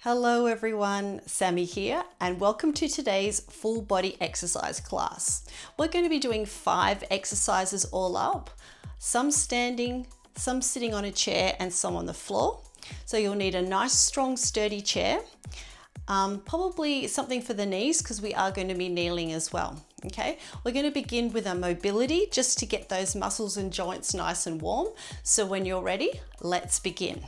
Hello everyone, Sammy here, and welcome to today's full body exercise class. We're going to be doing 5 exercises all up, some standing, some sitting on a chair and some on the floor. So you'll need a nice strong sturdy chair, probably something for the knees because we are going to be kneeling as well. Okay, we're going to begin with our mobility just to get those muscles and joints nice and warm. So when you're ready, let's begin.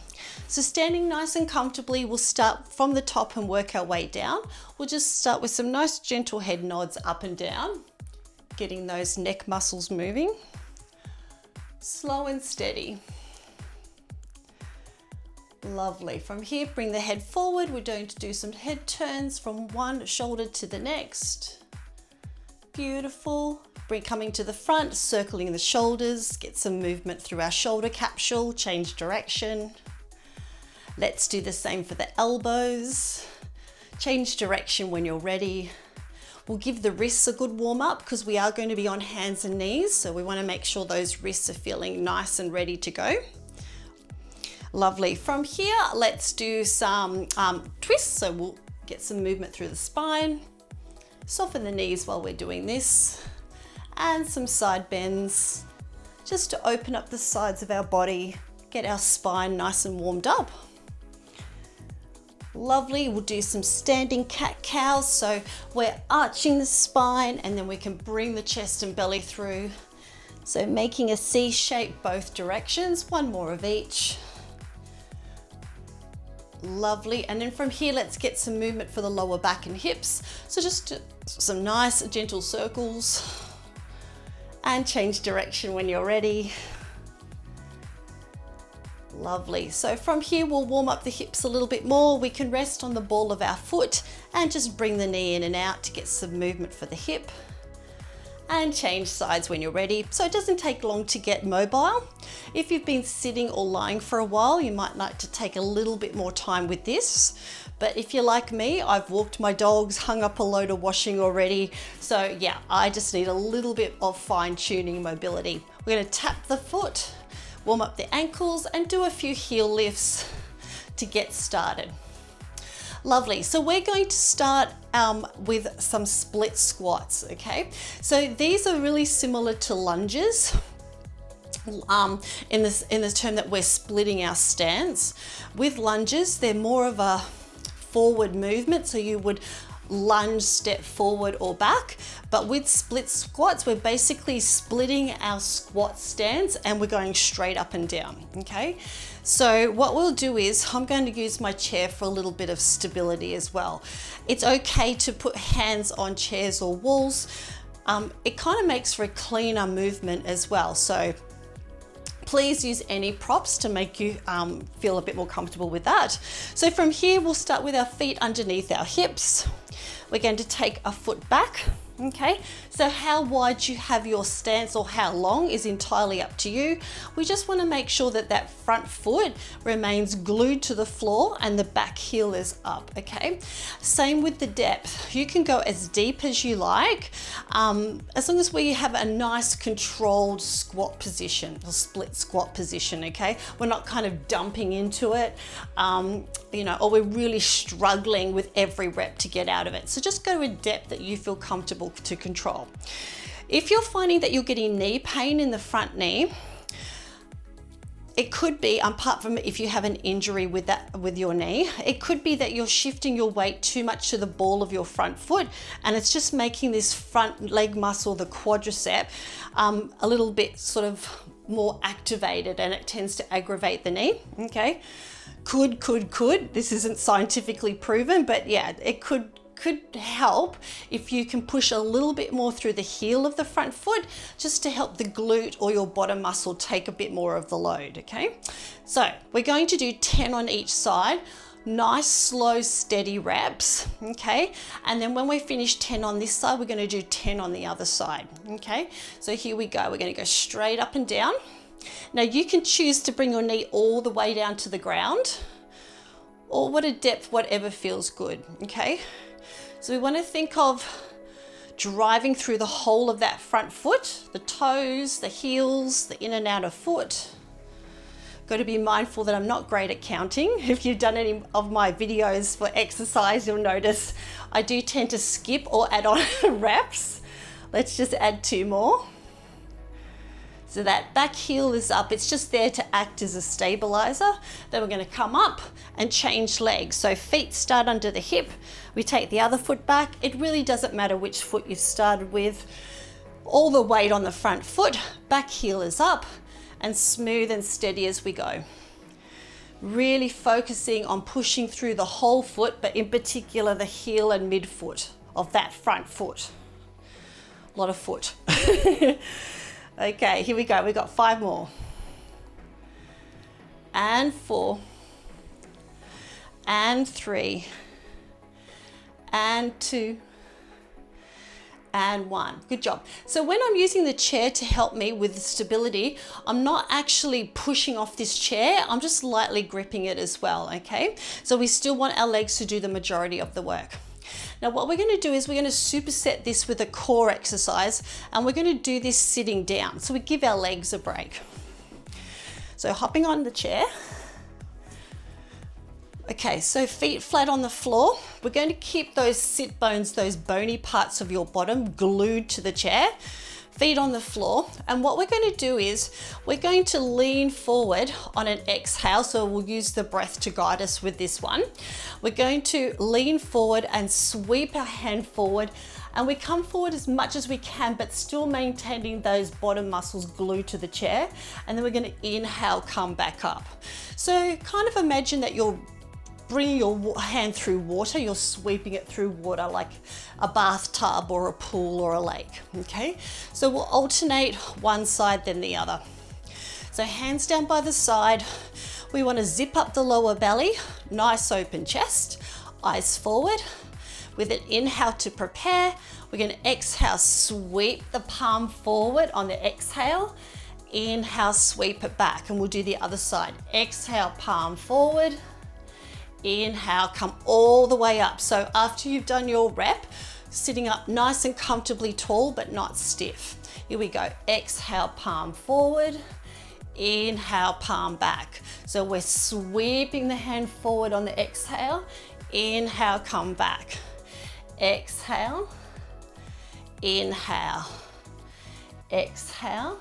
So standing nice and comfortably, we'll start from the top and work our way down. We'll just start with some nice gentle head nods up and down, getting those neck muscles moving. Slow and steady. Lovely. From here, bring the head forward. We're going to do some head turns from one shoulder to the next. Beautiful. Coming to the front, circling the shoulders, get some movement through our shoulder capsule, change direction. Let's do the same for the elbows. Change direction when you're ready. We'll give the wrists a good warm up because we are going to be on hands and knees. So we want to make sure those wrists are feeling nice and ready to go. Lovely. From here, let's do some twists. So we'll get some movement through the spine. Soften the knees while we're doing this. And some side bends, just to open up the sides of our body, get our spine nice and warmed up. Lovely. We'll do some standing cat-cows. So we're arching the spine and then we can bring the chest and belly through. So making a C shape both directions, one more of each. Lovely. And then from here, let's get some movement for the lower back and hips. So just some nice gentle circles and change direction when you're ready. Lovely. So from here, we'll warm up the hips a little bit more. We can rest on the ball of our foot and just bring the knee in and out to get some movement for the hip. And change sides when you're ready. So it doesn't take long to get mobile. If you've been sitting or lying for a while, you might like to take a little bit more time with this. But if you're like me, I've walked my dogs, hung up a load of washing already. So yeah, I just need a little bit of fine-tuning mobility. We're going to tap the foot, warm up the ankles, and do a few heel lifts to get started. Lovely. So we're going to start with some split squats, okay? So these are really similar to lunges in this term that we're splitting our stance. With lunges, they're more of a forward movement, so you would lunge, step forward or back. But with split squats, we're basically splitting our squat stance and we're going straight up and down, okay? So what we'll do is I'm going to use my chair for a little bit of stability as well. It's okay to put hands on chairs or walls. It kind of makes for a cleaner movement as well. So please use any props to make you feel a bit more comfortable with that. So from here, we'll start with our feet underneath our hips. We're going to take a foot back. Okay, so how wide you have your stance or how long is entirely up to you. We just want to make sure that that front foot remains glued to the floor and the back heel is up, okay? Same with the depth. You can go as deep as you like, as long as we have a nice controlled squat position or split squat position, okay? We're not kind of dumping into it, or we're really struggling with every rep to get out of it. So just go to a depth that you feel comfortable to control. If you're finding that you're getting knee pain in the front knee, it could be, apart from if you have an injury with your knee, it could be that you're shifting your weight too much to the ball of your front foot and it's just making this front leg muscle, the quadricep, a little bit sort of more activated and it tends to aggravate the knee, okay? Could. This isn't scientifically proven, but yeah, it could help if you can push a little bit more through the heel of the front foot just to help the glute or your bottom muscle take a bit more of the load, okay? So we're going to do 10 on each side, nice, slow, steady reps, okay? And then when we finish 10 on this side, we're going to do 10 on the other side, okay? So here we go. We're going to go straight up and down. Now you can choose to bring your knee all the way down to the ground or what a depth, whatever feels good, okay? So we want to think of driving through the whole of that front foot, the toes, the heels, the in and outer foot. Got to be mindful that I'm not great at counting. If you've done any of my videos for exercise, you'll notice I do tend to skip or add on reps. Let's just add 2 more. So that back heel is up. It's just there to act as a stabilizer. Then we're going to come up and change legs. So feet start under the hip. We take the other foot back. It really doesn't matter which foot you've started with. All the weight on the front foot. Back heel is up and smooth and steady as we go. Really focusing on pushing through the whole foot, but in particular the heel and midfoot of that front foot. A lot of foot. Okay, here we go. We've got 5 more. And 4. And 3. And 2. And 1. Good job. So when I'm using the chair to help me with the stability, I'm not actually pushing off this chair. I'm just lightly gripping it as well, okay? So we still want our legs to do the majority of the work. Now what we're going to do is we're going to superset this with a core exercise, and we're going to do this sitting down. So we give our legs a break. So hopping on the chair. Okay, so feet flat on the floor. We're going to keep those sit bones, those bony parts of your bottom glued to the chair. Feet on the floor. And what we're going to do is we're going to lean forward on an exhale. So we'll use the breath to guide us with this one. We're going to lean forward and sweep our hand forward. And we come forward as much as we can, but still maintaining those bottom muscles glued to the chair. And then we're going to inhale, come back up. So kind of imagine that you're bringing your hand through water, you're sweeping it through water like a bathtub or a pool or a lake, okay? So we'll alternate one side then the other. So hands down by the side, we want to zip up the lower belly, nice open chest, eyes forward. With an inhale to prepare, we're going to exhale, sweep the palm forward on the exhale, inhale, sweep it back, and we'll do the other side. Exhale, palm forward. Inhale, come all the way up. So after you've done your rep, sitting up nice and comfortably tall, but not stiff. Here we go. Exhale, palm forward. Inhale, palm back. So we're sweeping the hand forward on the exhale. Inhale, come back. Exhale. Inhale. Exhale.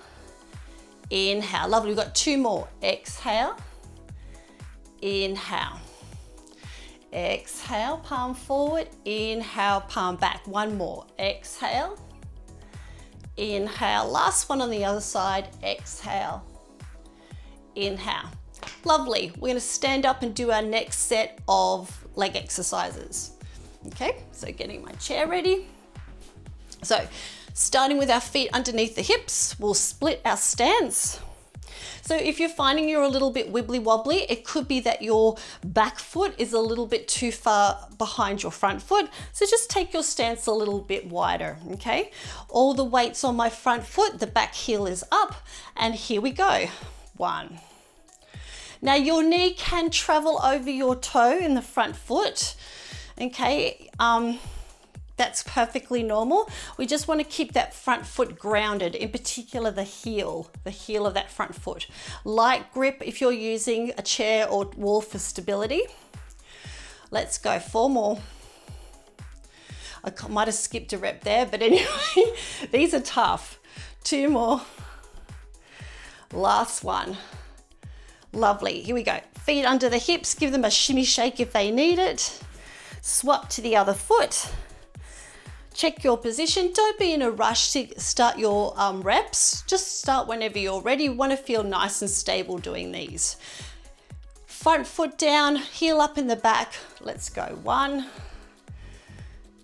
Inhale. Lovely. We've got 2 more. Exhale. Inhale. Exhale, palm forward, inhale, palm back. 1 more, exhale, inhale. Last one on the other side, exhale, inhale. Lovely, we're gonna stand up and do our next set of leg exercises. Okay, so getting my chair ready. So starting with our feet underneath the hips, we'll split our stance. So if you're finding you're a little bit wibbly wobbly, it could be that your back foot is a little bit too far behind your front foot. So just take your stance a little bit wider, okay? All the weight's on my front foot, the back heel is up, and here we go. 1. Now your knee can travel over your toe in the front foot, okay? That's perfectly normal. We just want to keep that front foot grounded, in particular the heel of that front foot. Light grip if you're using a chair or wall for stability. Let's go, 4 more. I might have skipped a rep there, but anyway, these are tough. 2 more. Last one. Lovely, here we go. Feet under the hips, give them a shimmy shake if they need it. Swap to the other foot. Check your position. Don't be in a rush to start your reps. Just start whenever you're ready. You want to feel nice and stable doing these. Front foot down, heel up in the back. Let's go. 1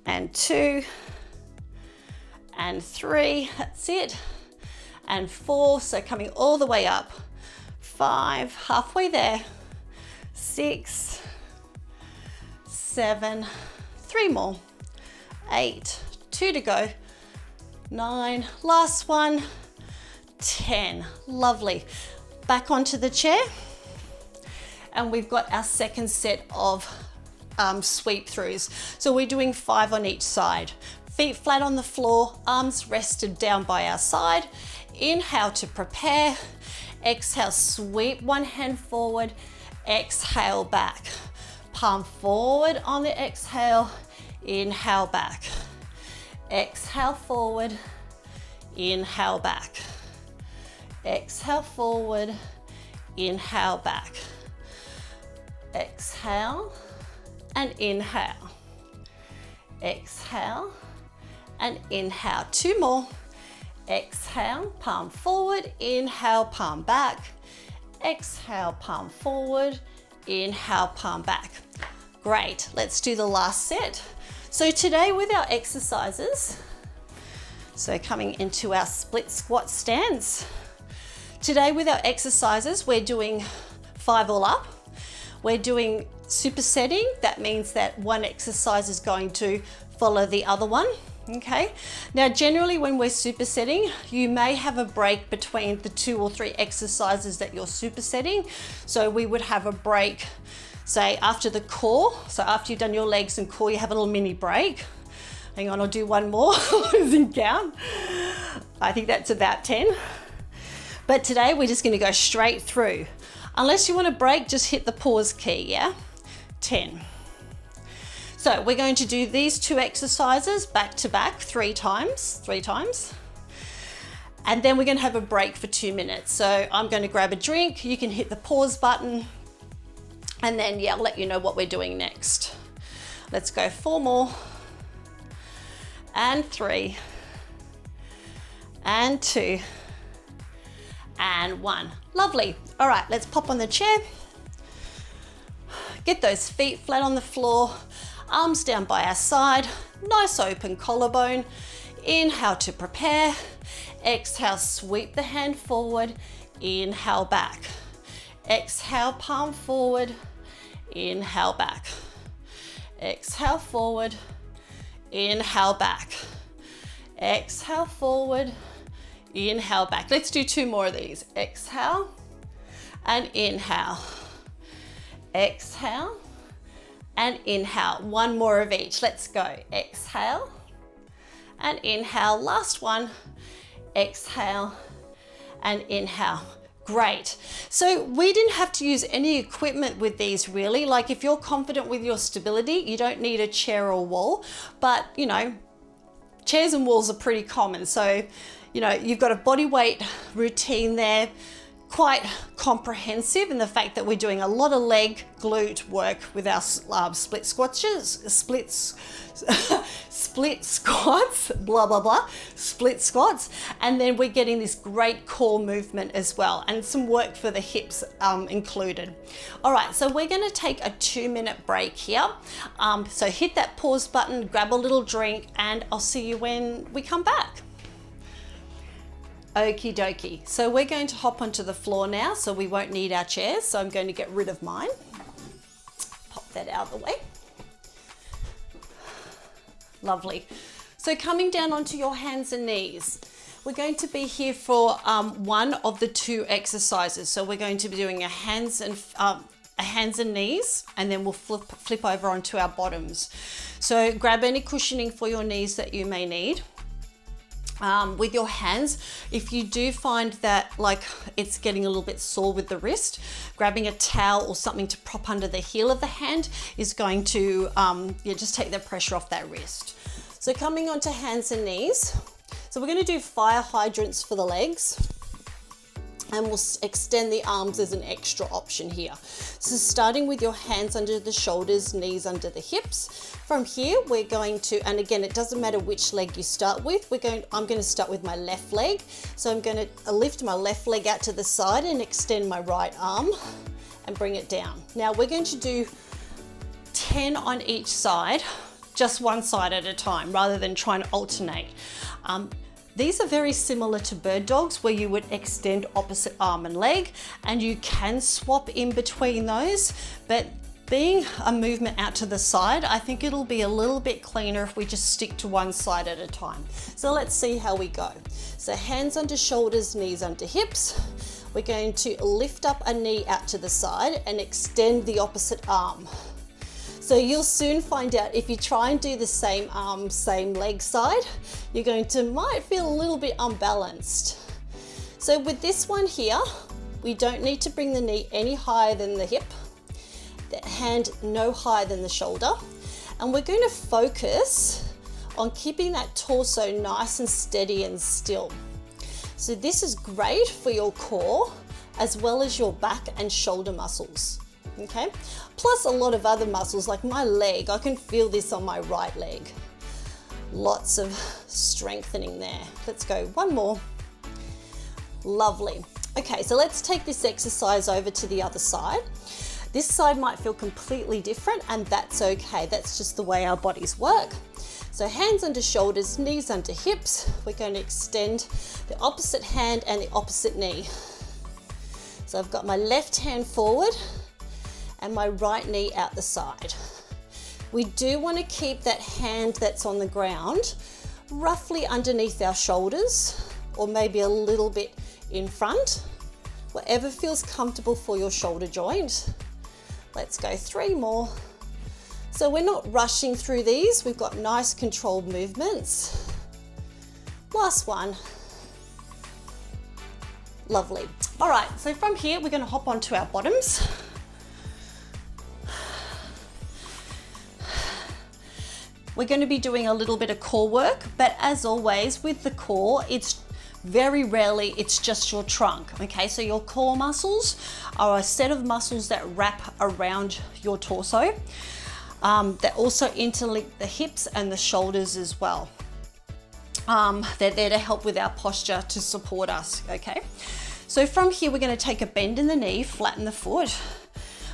and 2 and 3. That's it. And 4. So coming all the way up. 5, halfway there. 6, 7, 3 more. 8, 2 to go. 9, last one. 10. Lovely. Back onto the chair. And we've got our second set of sweep throughs. So we're doing 5 on each side. Feet flat on the floor, arms rested down by our side. Inhale to prepare. Exhale, sweep one hand forward, exhale back. Palm forward on the exhale, inhale back. Exhale forward, inhale back. Exhale forward, inhale back. Exhale and inhale. Exhale and inhale. 2 more. Exhale, palm forward, inhale, palm back. Exhale, palm forward, inhale, palm back. Great, let's do the last set. So today with our exercises, so coming into our split squat stance. Today with our exercises, we're doing 5 all up. We're doing supersetting. That means that one exercise is going to follow the other one. Okay. Now, generally when we're supersetting, you may have a break between the 2 or 3 exercises that you're supersetting. So we would have a break, say after the core. So after you've done your legs and core, you have a little mini break. Hang on, I'll do one more. Losing count. I think that's about 10. But today we're just going to go straight through. Unless you want to break, just hit the pause key, yeah? 10. So we're going to do these 2 exercises back to back 3 times. And then we're going to have a break for 2 minutes. So I'm going to grab a drink. You can hit the pause button. And then, yeah, I'll let you know what we're doing next. Let's go 4 more. And 3. And 2. And 1. Lovely. All right, let's pop on the chair. Get those feet flat on the floor, arms down by our side, nice open collarbone. Inhale to prepare. Exhale, sweep the hand forward. Inhale back. Exhale, palm forward. Inhale back. Exhale forward. Inhale back. Exhale forward. Inhale back. Let's do 2 more of these. Exhale and inhale. Exhale and inhale. 1 more of each. Let's go. Exhale and inhale. Last one. Exhale and inhale. Great. So we didn't have to use any equipment with these really. Like if you're confident with your stability, you don't need a chair or wall, but you know, chairs and walls are pretty common. So, you know, you've got a body weight routine there, quite comprehensive in the fact that we're doing a lot of leg glute work with our split squats, blah, blah, blah, split squats. And then we're getting this great core movement as well, and some work for the hips included. All right, so we're gonna take a 2-minute break here. So hit that pause button, grab a little drink, and I'll see you when we come back. Okie dokie. So we're going to hop onto the floor now, so we won't need our chairs. So I'm going to get rid of mine. Pop that out of the way. Lovely. So coming down onto your hands and knees. We're going to be here for one of the 2 exercises. So we're going to be doing a hands and knees, and then we'll flip over onto our bottoms. So grab any cushioning for your knees that you may need. With your hands, if you do find that like it's getting a little bit sore with the wrist, grabbing a towel or something to prop under the heel of the hand is going to just take the pressure off that wrist. So coming onto hands and knees. So we're going to do fire hydrants for the legs, and we'll extend the arms as an extra option here. So starting with your hands under the shoulders, knees under the hips. From here, we're going to, and again, it doesn't matter which leg you start with. I'm going to start with my left leg. So I'm going to lift my left leg out to the side and extend my right arm and bring it down. Now we're going to do 10 on each side, just one side at a time, rather than trying to alternate. These are very similar to bird dogs, where you would extend opposite arm and leg, and you can swap in between those, but being a movement out to the side, I think it'll be a little bit cleaner if we just stick to one side at a time. So let's see how we go. So hands under shoulders, knees under hips. We're going to lift up a knee out to the side and extend the opposite arm. So you'll soon find out, if you try and do the same arm, same leg side, might feel a little bit unbalanced. So with this one here, We don't need to bring the knee any higher than the hip, the hand no higher than the shoulder. And we're going to focus on keeping that torso nice and steady and still. So this is great for your core as well as your back and shoulder muscles, okay? Plus a lot of other muscles like my leg, I can feel this on my right leg. Lots of strengthening there. Let's go, one more. Lovely. Okay, so let's take this exercise over to the other side. This side might feel completely different, and that's okay. That's just the way our bodies work. So hands under shoulders, knees under hips. We're going to extend the opposite hand and the opposite knee. So I've got my left hand forward and my right knee out the side. We do want to keep that hand that's on the ground roughly underneath our shoulders, or maybe a little bit in front, whatever feels comfortable for your shoulder joint. Let's go 3 more. So we're not rushing through these. We've got nice controlled movements. Last one. Lovely. All right, so from here, we're going to hop onto our bottoms. We're going to be doing a little bit of core work, but as always with the core, it's very rarely it's just your trunk, okay? So your core muscles are a set of muscles that wrap around your torso, that also interlink the hips and the shoulders as well. They're there to help with our posture, to support us, okay? So from here, we're going to take a bend in the knee, flatten the foot.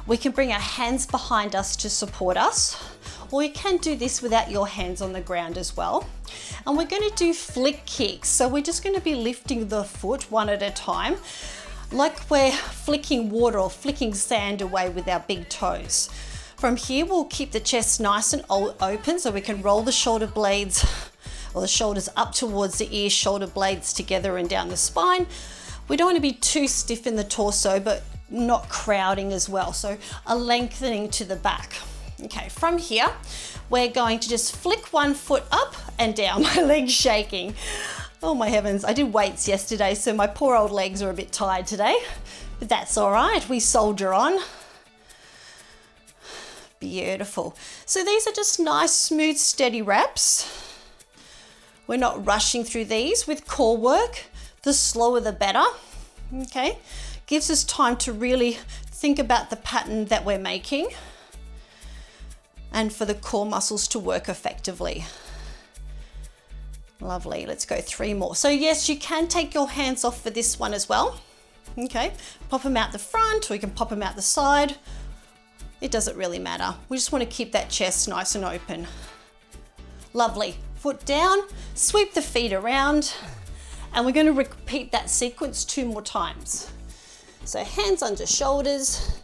We can bring our hands behind us to support us, or you can do this without your hands on the ground as well. And we're going to do flick kicks. So we're just going to be lifting the foot one at a time, like we're flicking water or flicking sand away with our big toes. From here, we'll keep the chest nice and open so we can roll the shoulder blades or the shoulders up towards the ears, shoulder blades together and down the spine. We don't want to be too stiff in the torso, but not crowding as well. So a lengthening to the back. Okay, from here, we're going to just flick one foot up and down. My leg's shaking. Oh my heavens, I did weights yesterday, so my poor old legs are a bit tired today, but that's all right, we soldier on. Beautiful. So these are just nice, smooth, steady reps. We're not rushing through these. With core work, the slower the better, okay? Gives us time to really think about the pattern that we're making, and for the core muscles to work effectively. Lovely, let's go 3 more. So yes, you can take your hands off for this one as well. Okay, pop them out the front, or you can pop them out the side. It doesn't really matter. We just want to keep that chest nice and open. Lovely, foot down, sweep the feet around, and we're going to repeat that sequence 2 more times. So hands under shoulders,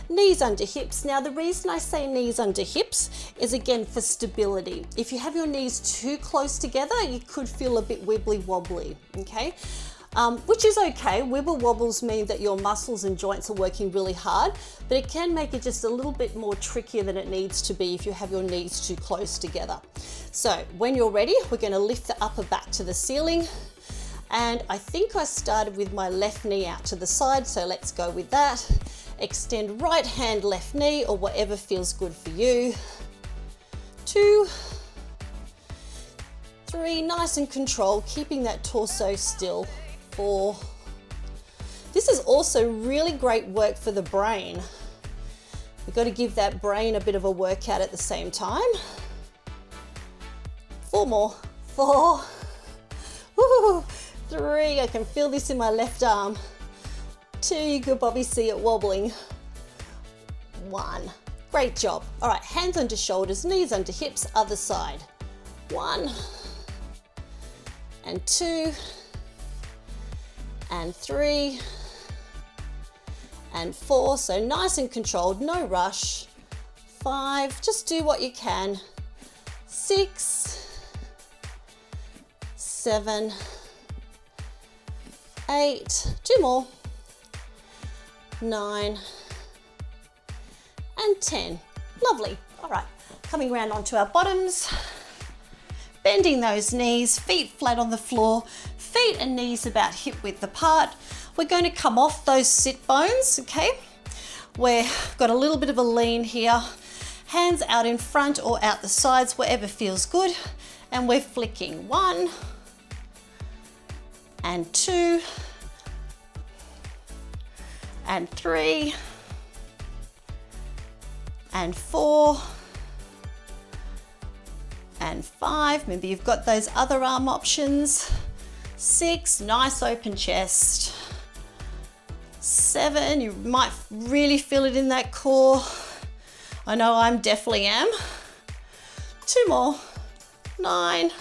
knees under hips. Now the reason I say knees under hips is again for stability. If you have your knees too close together, you could feel a bit wibbly wobbly, okay? Which is okay. Wibble wobbles mean that your muscles and joints are working really hard, but it can make it just a little bit more trickier than it needs to be if you have your knees too close together. So when you're ready, we're going to lift the upper back to the ceiling. And I think I started with my left knee out to the side, so let's go with that. Extend right hand, left knee, or whatever feels good for you. 2, 3, nice and controlled, keeping that torso still. 4. This is also really great work for the brain. We've got to give that brain a bit of a workout at the same time. 4 more. 4. Woo. 3, I can feel this in my left arm. 2, you could probably see it wobbling. 1, great job. All right, hands under shoulders, knees under hips, other side. 1, and 2, and 3, and 4. So nice and controlled, no rush. 5, just do what you can. 6, 7, 8, 2 more. 9, and 10. Lovely. All right, coming around onto our bottoms, bending those knees, feet flat on the floor, feet and knees about hip width apart. We're going to come off those sit bones, okay? We've got a little bit of a lean here. Hands out in front or out the sides, whatever feels good. And we're flicking 1 and 2 and 3 and 4 and 5. Maybe you've got those other arm options. 6, nice open chest. 7, you might really feel it in that core. I know I definitely am. 2 more. 9.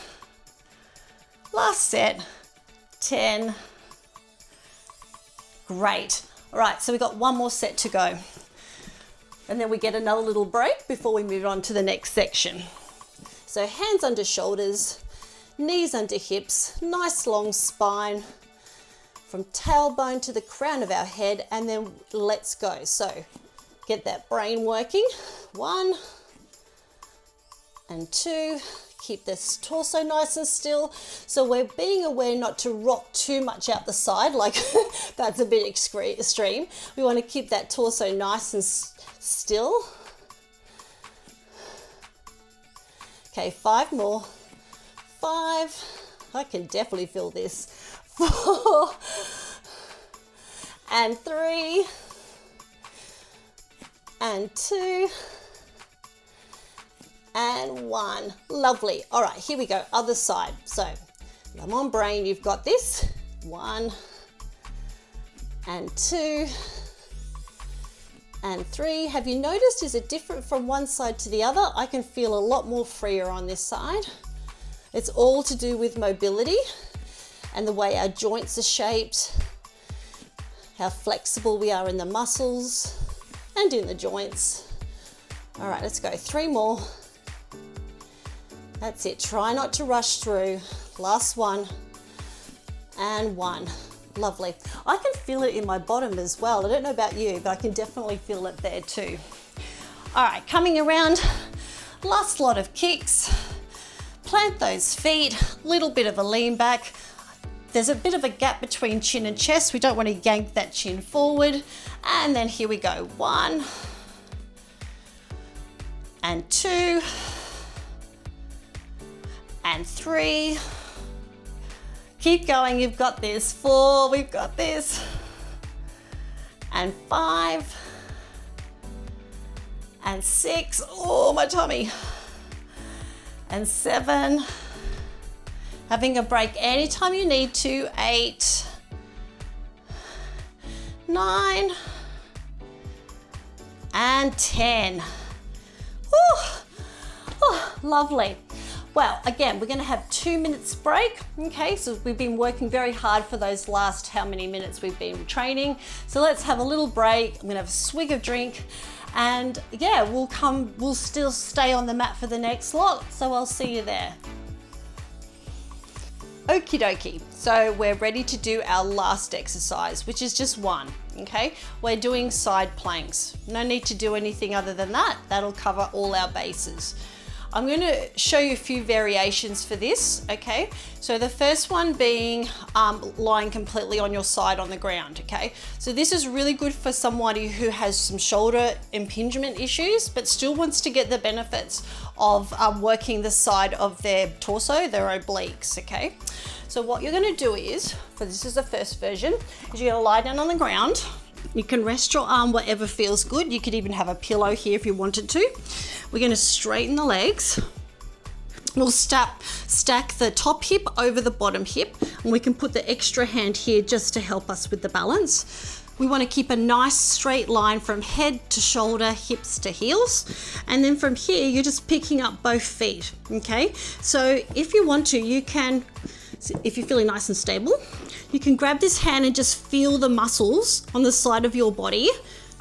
Last set. 10. Great. All right, so we've got one more set to go. And then we get another little break before we move on to the next section. So hands under shoulders, knees under hips, nice long spine from tailbone to the crown of our head, and then let's go. So get that brain working. 1 and 2. Keep this torso nice and still. So we're being aware not to rock too much out the side, like that's a bit extreme. We want to keep that torso nice and still. Okay, 5 more. 5. I can definitely feel this. 4 and 3 and 2 and 1. Lovely. All right, here we go. Other side. So come on, brain, you've got this. 1 and 2 and 3. Have you noticed, is it different from one side to the other? I can feel a lot more freer on this side. It's all to do with mobility and the way our joints are shaped, how flexible we are in the muscles and in the joints. All right, let's go. 3 more. That's it. Try not to rush through. Last one and 1. Lovely. I can feel it in my bottom as well. I don't know about you, but I can definitely feel it there too. All right, coming around, last lot of kicks. Plant those feet, little bit of a lean back. There's a bit of a gap between chin and chest. We don't want to yank that chin forward. And then here we go. 1 and 2 and 3. Keep going, you've got this. 4, we've got this. And 5 and 6. Oh, my tummy. And 7. Having a break anytime you need to. 8, 9 and 10. Oh, lovely. Well, again, we're going to have 2 minutes break. Okay, so we've been working very hard for those last how many minutes we've been training. So let's have a little break. I'm going to have a swig of drink, and yeah, we'll still stay on the mat for the next lot. So I'll see you there. Okie dokie. So we're ready to do our last exercise, which is just one. Okay, we're doing side planks. No need to do anything other than that. That'll cover all our bases. I'm going to show you a few variations for this, okay? So the first one being lying completely on your side on the ground, okay? So this is really good for somebody who has some shoulder impingement issues, but still wants to get the benefits of working the side of their torso, their obliques, okay? So what you're going to do is, this is the first version, is you're going to lie down on the ground. You can rest your arm wherever feels good. You could even have a pillow here if you wanted to. We're going to straighten the legs. We'll stack the top hip over the bottom hip, and we can put the extra hand here just to help us with the balance. We want to keep a nice straight line from head to shoulder, hips to heels. And then from here, you're just picking up both feet, okay? So if you want to, you can, if you're feeling nice and stable, you can grab this hand and just feel the muscles on the side of your body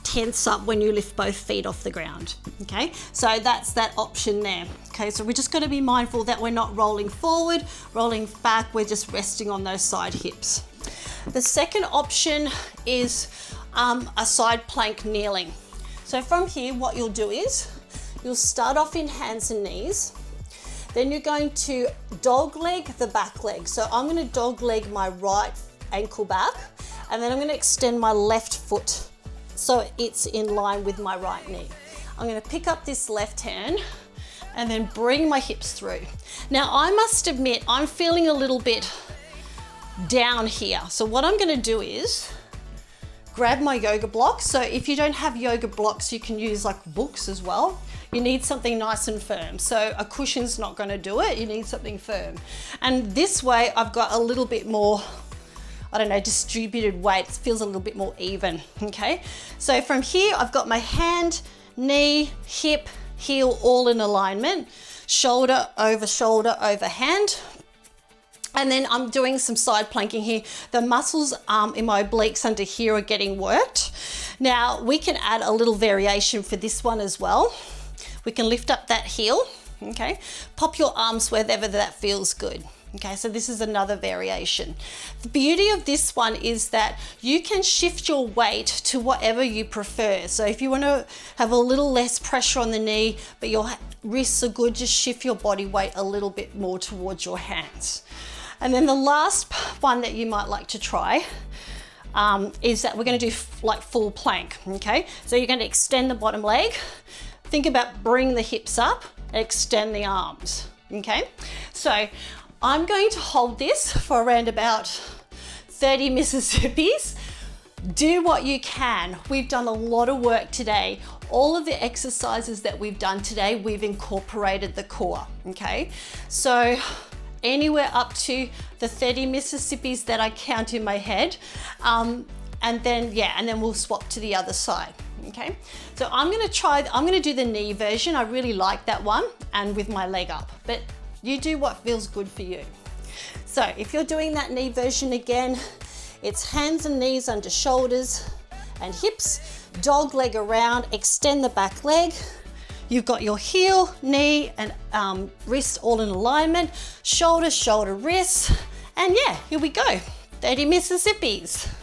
tense up when you lift both feet off the ground, okay? So that's that option there, okay? So we're just gonna be mindful that we're not rolling forward, rolling back, we're just resting on those side hips. The second option is a side plank kneeling. So from here, what you'll do is, you'll start off in hands and knees, then you're going to dog leg the back leg. So I'm gonna dog leg my right ankle back, And then I'm going to extend my left foot so it's in line with my right knee. I'm going to pick up this left hand and then bring my hips through. Now I must admit I'm feeling a little bit down here. So what I'm going to do is grab my yoga blocks. So if you don't have yoga blocks, you can use like books as well. You need something nice and firm. So a cushion's not going to do it. You need something firm. And this way I've got a little bit more, I don't know, distributed weight. It feels a little bit more even, okay? So from here, I've got my hand, knee, hip, heel, all in alignment, shoulder over hand. And then I'm doing some side planking here. The muscles in my obliques under here are getting worked. Now we can add a little variation for this one as well. We can lift up that heel, okay? Pop your arms wherever that feels good. Okay, so this is another variation. The beauty of this one is that you can shift your weight to whatever you prefer. So if you want to have a little less pressure on the knee, but your wrists are good, just shift your body weight a little bit more towards your hands. And then the last one that you might like to try is that we're going to do like full plank, okay? So you're going to extend the bottom leg. Think about bring the hips up, extend the arms, okay? So I'm going to hold this for around about 30 Mississippis. Do what you can. We've done a lot of work today. All of the exercises that we've done today, we've incorporated the core, okay? So anywhere up to the 30 Mississippis that I count in my head. And then we'll swap to the other side, okay? So I'm gonna do the knee version. I really like that one, and with my leg up, but you do what feels good for you. So if you're doing that knee version again, it's hands and knees under shoulders and hips, dog leg around, extend the back leg. You've got your heel, knee, and wrist all in alignment, shoulder, shoulder, wrist, and yeah, here we go. 30 Mississippis,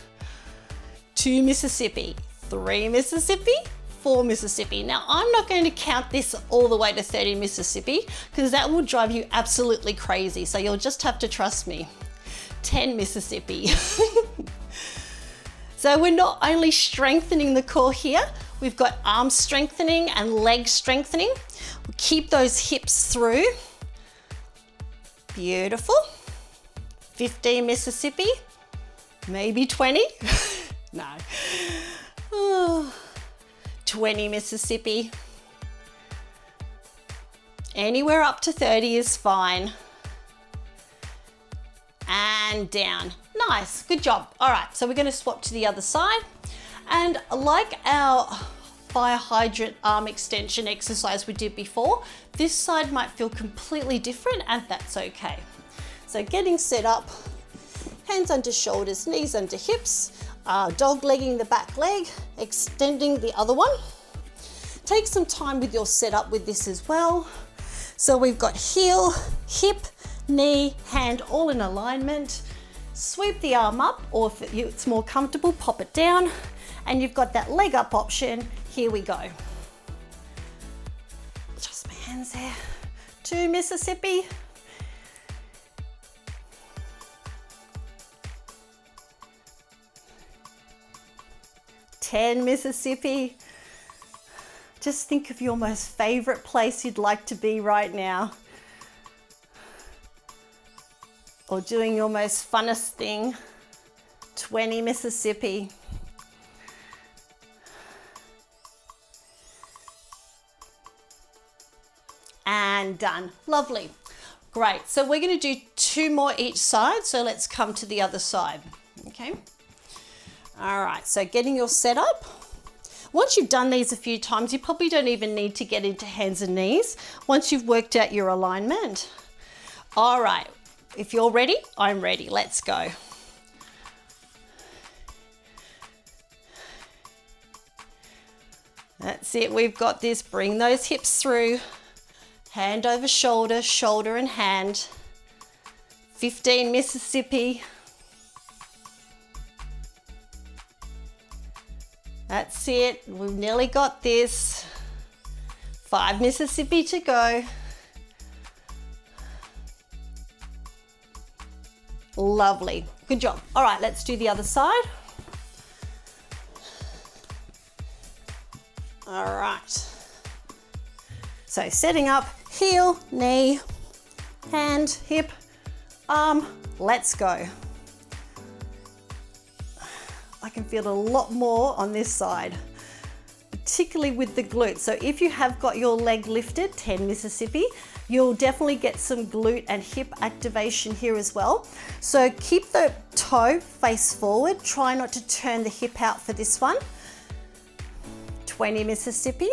2 Mississippi, 3 Mississippi, 4 Mississippi. Now, I'm not going to count this all the way to 30 Mississippi because that will drive you absolutely crazy. So you'll just have to trust me. 10 Mississippi. So we're not only strengthening the core here, we've got arm strengthening and leg strengthening. We'll keep those hips through. Beautiful. 15 Mississippi, maybe 20. No. Oh. 20 Mississippi. Anywhere up to 30 is fine. And down. Nice, good job. All right, so we're gonna swap to the other side. And like our fire hydrant arm extension exercise we did before, this side might feel completely different, and that's okay. So getting set up, hands under shoulders, knees under hips, dog legging the back leg, extending the other one. Take some time with your setup with this as well. So we've got heel, hip, knee, hand all in alignment. Sweep the arm up, or if it's more comfortable, pop it down. And you've got that leg up option. Here we go. Just my hands there. 2 Mississippi. 10 Mississippi. Just think of your most favorite place you'd like to be right now. Or doing your most funnest thing. 20 Mississippi. And done. Lovely. Great. So we're going to do 2 more each side. So let's come to the other side. Okay. All right. So getting your setup. Once you've done these a few times, you probably don't even need to get into hands and knees once you've worked out your alignment. All right. If you're ready, I'm ready. Let's go. That's it. We've got this. Bring those hips through. Hand over shoulder, shoulder and hand. 15 Mississippi. That's it. We've nearly got this. 5 Mississippi to go. Lovely. Good job. All right, let's do the other side. All right. So setting up, heel, knee, hand, hip, arm, let's go. I can feel a lot more on this side, particularly with the glutes. So if you have got your leg lifted, 10 Mississippi, you'll definitely get some glute and hip activation here as well. So keep the toe face forward. Try not to turn the hip out for this one. 20 Mississippi.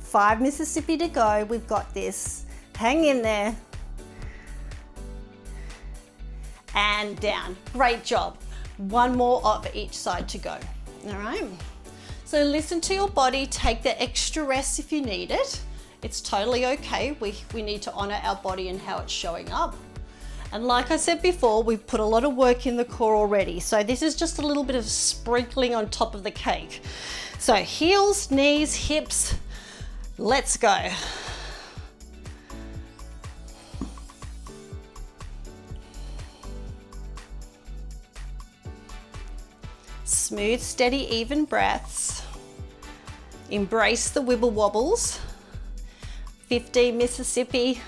Five Mississippi to go. We've got this. Hang in there. And down. Great job. One more of each side to go. All right. So listen to your body. Take the extra rest if you need it. It's totally okay. We need to honor our body and how it's showing up. And like I said before, we've put a lot of work in the core already. So this is just a little bit of sprinkling on top of the cake. So heels, knees, hips. Let's go. Smooth, steady, even breaths. Embrace the wibble wobbles. 15 Mississippi.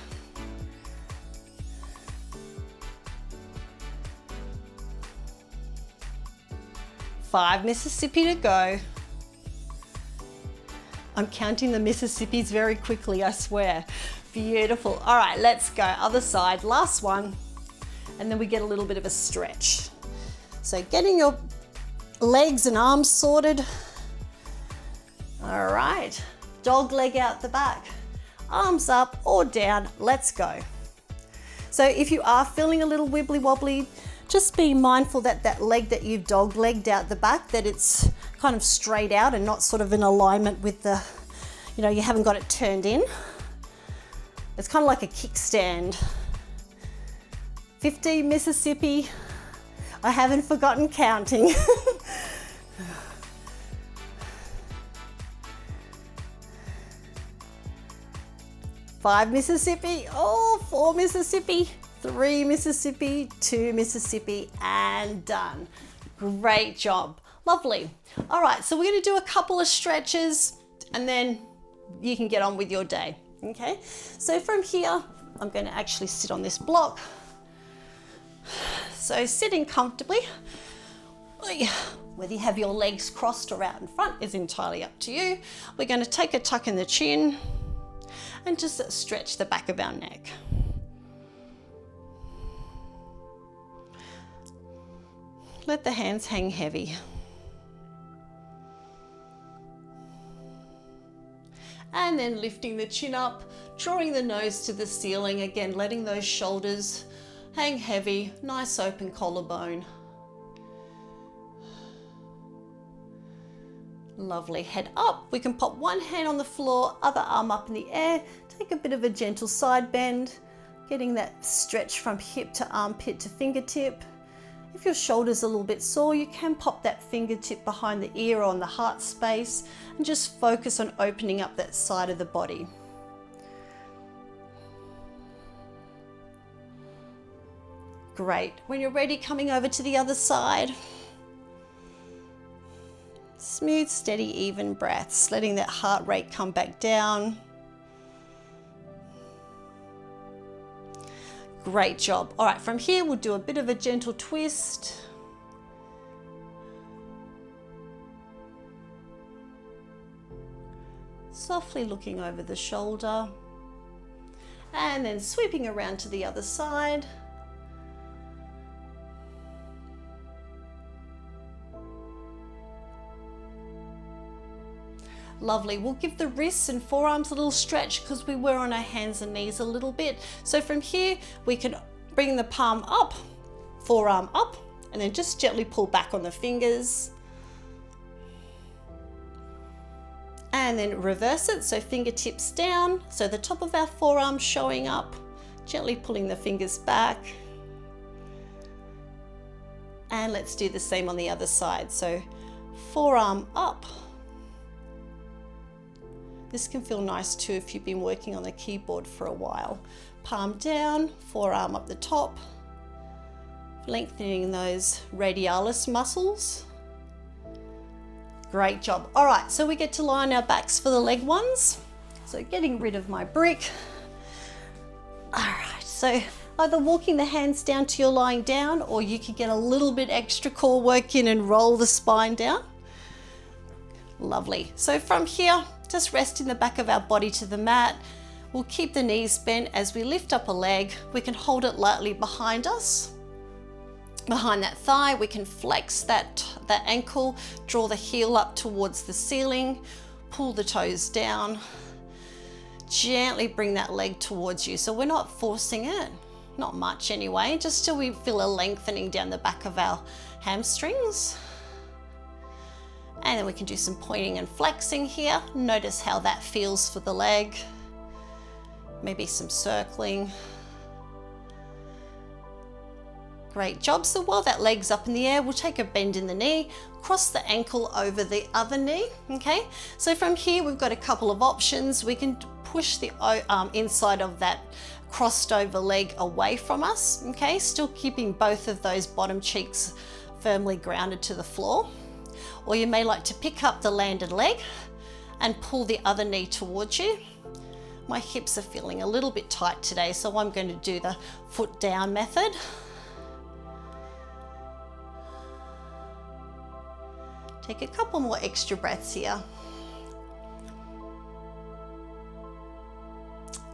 Five Mississippi to go. I'm counting the Mississippis very quickly, I swear. Beautiful. All right, let's go. Other side, last one. And then we get a little bit of a stretch. So getting your legs and arms sorted. All right, dog leg out the back, arms up or down, let's go. So if you are feeling a little wibbly wobbly, just be mindful that that leg that you've dog legged out the back, that it's kind of straight out and not sort of in alignment with the, you haven't got it turned in. It's kind of like a kickstand. 15 Mississippi. I haven't forgotten counting. Five Mississippi, oh, 4 Mississippi, 3 Mississippi, 2 Mississippi, and done. Great job, lovely. All right, so we're gonna do a couple of stretches and then you can get on with your day, okay? So from here, I'm gonna actually sit on this block. So sitting comfortably, whether you have your legs crossed or out in front is entirely up to you. We're gonna take a tuck in the chin and just stretch the back of our neck. Let the hands hang heavy. And then lifting the chin up, drawing the nose to the ceiling, again letting those shoulders hang heavy, nice open collarbone. Lovely, head up. We can pop one hand on the floor, other arm up in the air, take a bit of a gentle side bend, getting that stretch from hip to armpit to fingertip. If your shoulder's a little bit sore, you can pop that fingertip behind the ear or on the heart space and just focus on opening up that side of the body. Great. When you're ready, coming over to the other side. Smooth, steady, even breaths, letting that heart rate come back down. Great job. All right, from here, we'll do a bit of a gentle twist. Softly looking over the shoulder. And then sweeping around to the other side. Lovely. We'll give the wrists and forearms a little stretch because we were on our hands and knees a little bit. So from here, we can bring the palm up, forearm up, and then just gently pull back on the fingers. And then reverse it, so fingertips down, so the top of our forearm showing up, gently pulling the fingers back. And let's do the same on the other side. So forearm up. This can feel nice too if you've been working on the keyboard for a while. Palm down, forearm up the top, lengthening those radialis muscles. Great job. All right, so we get to lie on our backs for the leg ones. So getting rid of my brick. All right, so either walking the hands down to your lying down, or you can get a little bit extra core work in and roll the spine down. Lovely. So from here, just resting the back of our body to the mat. We'll keep the knees bent as we lift up a leg. We can hold it lightly behind us. Behind that thigh, we can flex that ankle, draw the heel up towards the ceiling, pull the toes down. Gently bring that leg towards you. So we're not forcing it, not much anyway, just till we feel a lengthening down the back of our hamstrings. And then we can do some pointing and flexing here. Notice how that feels for the leg. Maybe some circling. Great job. So while that leg's up in the air, we'll take a bend in the knee, cross the ankle over the other knee, okay? So from here, we've got a couple of options. We can push the inside of that crossed over leg away from us, okay? Still keeping both of those bottom cheeks firmly grounded to the floor. Or you may like to pick up the landed leg and pull the other knee towards you. My hips are feeling a little bit tight today, so I'm going to do the foot down method. Take a couple more extra breaths here.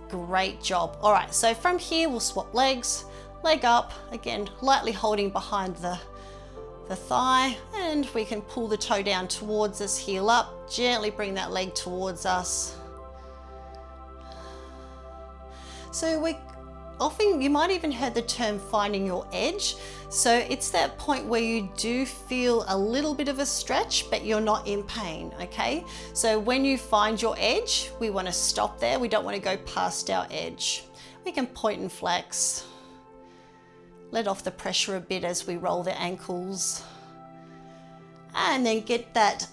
Great job. All right, so from here we'll swap legs, leg up, again, lightly holding behind the thigh, and we can pull the toe down towards us, heel up, gently bring that leg towards us. So often, you might even heard the term finding your edge. So it's that point where you do feel a little bit of a stretch, but you're not in pain, okay? So when you find your edge, we want to stop there. We don't want to go past our edge. We can point and flex. Let off the pressure a bit as we roll the ankles. And then get that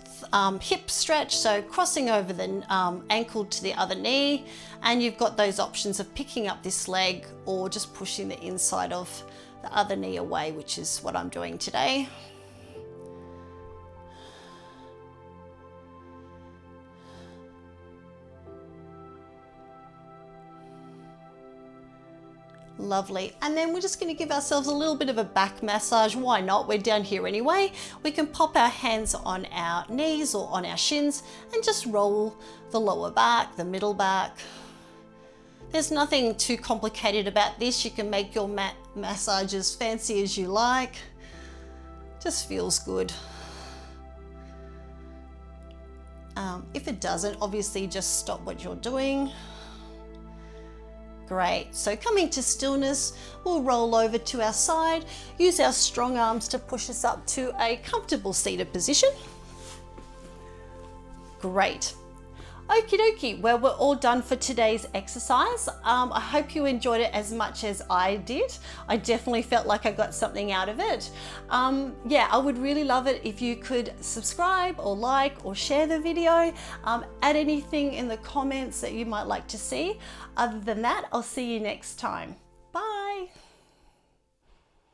hip stretch, so crossing over the ankle to the other knee, and you've got those options of picking up this leg or just pushing the inside of the other knee away, which is what I'm doing today. Lovely. And then we're just going to give ourselves a little bit of a back massage. Why not? We're down here anyway. We can pop our hands on our knees or on our shins and just roll the lower back, the middle back. There's nothing too complicated about this. You can make your mat massage as fancy as you like. Just feels good. If it doesn't, obviously just stop what you're doing. Great. So coming to stillness, we'll roll over to our side, use our strong arms to push us up to a comfortable seated position. Great. Okie dokie, well, we're all done for today's exercise. I hope you enjoyed it as much as I did. I definitely felt like I got something out of it. Yeah, I would really love it if you could subscribe or like or share the video. Add anything in the comments that you might like to see. Other than that, I'll see you next time.